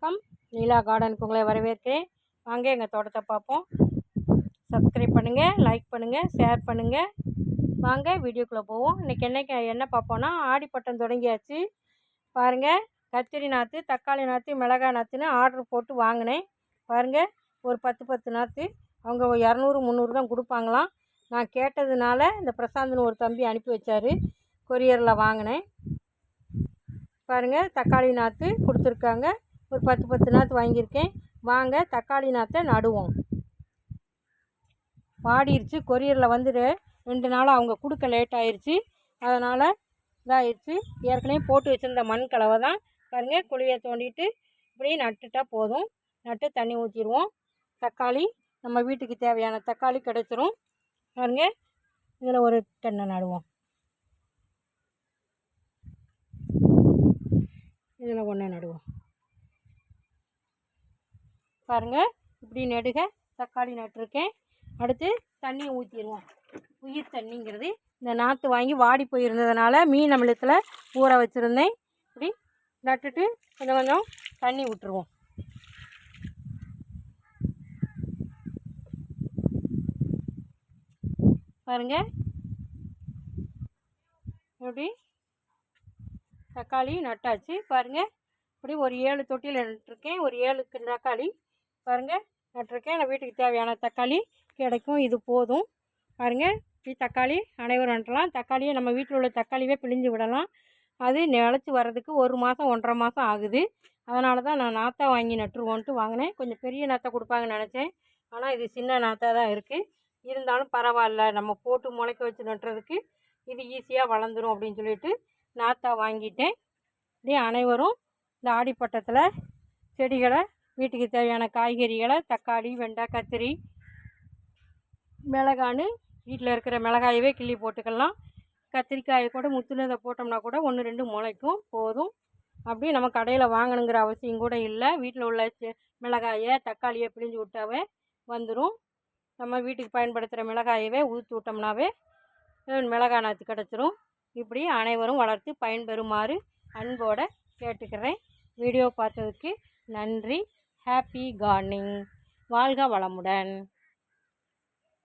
வணக்கம். நீலா கார்டனுக்கு உங்களை வரவேற்கிறேன். வாங்க எங்கள் தோட்டத்தை பார்ப்போம். சப்ஸ்கிரைப் பண்ணுங்கள், லைக் பண்ணுங்கள், ஷேர் பண்ணுங்கள். வாங்க வீடியோக்குள்ளே போவோம். இன்றைக்கி என்ன பார்ப்போன்னா, ஆடிப்பட்டம் தொடங்கியாச்சு. பாருங்கள், கத்திரி நாற்று, தக்காளி நாற்று, மிளகாய் நாற்றுன்னு ஆர்டர் போட்டு வாங்கினேன். பாருங்கள், ஒரு 10 நாற்று அவங்க 200 300 தான் கொடுப்பாங்களாம். நான் கேட்டதுனால இந்த பிரசாந்த்னு ஒரு தம்பி அனுப்பி வச்சார். கொரியரில் வாங்கினேன். பாருங்கள், தக்காளி நாற்று கொடுத்துருக்காங்க. ஒரு 10 நாற்று வாங்கியிருக்கேன். வாங்க தக்காளி நாற்றை நடுவோம். வாடிருச்சு. கொரியரில் வந்து 2 நாள் அவங்க கொடுக்க லேட் ஆயிடுச்சு. அதனால் இதாகிடுச்சு. ஏற்கனவே போட்டு வச்சுருந்த மண் கலவை தான். பாருங்கள், குழியை தோண்டிட்டு இப்படி நட்டுட்டால் போதும். நட்டு தண்ணி ஊற்றிடுவோம். தக்காளி நம்ம வீட்டுக்கு தேவையான தக்காளி கிடச்சிரும். பாருங்கள், இதில் ஒரு தென்னை நடுவோம். இதில் ஒன்று நடுவோம். பாருங்கள், இப்படி நெடுக தக்காளி நட்டுருக்கேன். அடுத்து தண்ணியை ஊற்றிடுவோம். உயிர் தண்ணிங்கிறது இந்த நாற்று வாங்கி வாடி போயிருந்ததுனால மீன் அமிலத்தில் ஊற வச்சுருந்தேன். இப்படி நட்டுட்டு கொஞ்சம் கொஞ்சம் தண்ணி விட்டுருவோம். பாருங்கள், இப்படி தக்காளி நட்டாச்சு. பாருங்கள், இப்படி ஒரு 7 தொட்டியில் நட்டுருக்கேன். ஒரு 7 தக்காளி பாருங்கள் நட்டுருக்கேன். நான் வீட்டுக்கு தேவையான தக்காளி கிடைக்கும். இது போதும். பாருங்கள், இப்படி தக்காளி அனைவரும் நட்டலாம். தக்காளியை நம்ம வீட்டில் உள்ள தக்காளியே பிழிஞ்சு விடலாம். அது நிலச்சி வர்றதுக்கு 1 மாதம் 1.5 மாதம் ஆகுது. அதனால தான் நான் நாற்றா வாங்கி நட்டுருவோன்ட்டு வாங்கினேன். கொஞ்சம் பெரிய நாற்றை கொடுப்பாங்கன்னு நினச்சேன். ஆனால் இது சின்ன நாற்றாக தான் இருக்குது. இருந்தாலும் பரவாயில்ல, நம்ம போட்டு முளைக்க வச்சு நட்டுறதுக்கு இது ஈஸியாக வளர்ந்துடும் அப்படின்னு சொல்லிட்டு நாற்றா வாங்கிட்டேன். இப்படி அனைவரும் இந்த ஆடிப்பட்டத்தில் செடிகளை, வீட்டுக்கு தேவையான காய்கறிகளை, தக்காளி, வெண்டை, கத்திரி, மிளகான்னு வீட்டில் இருக்கிற மிளகாயவே கிள்ளி போட்டுக்கலாம். கத்திரிக்காயை கூட முத்துனதை போட்டோம்னா கூட 1 2 முளைக்கும். போதும். அப்படி நம்ம கடையில் வாங்கணுங்கிற அவசியம் கூட இல்லை. வீட்டில் உள்ள மிளகாயை, தக்காளியை பிழிஞ்சு விட்டாவே வந்துடும். நம்ம வீட்டுக்கு பயன்படுத்துகிற மிளகாயவே ஊற்றி விட்டோம்னாவே மிளகாய் நாற்று கிடச்சிரும். இப்படி அனைவரும் வளர்த்து பயன்பெறுமாறு அன்போடு கேட்டுக்கிறேன். வீடியோ பார்த்ததுக்கு நன்றி. Happy gardening. வாழ்க வளமுடன்.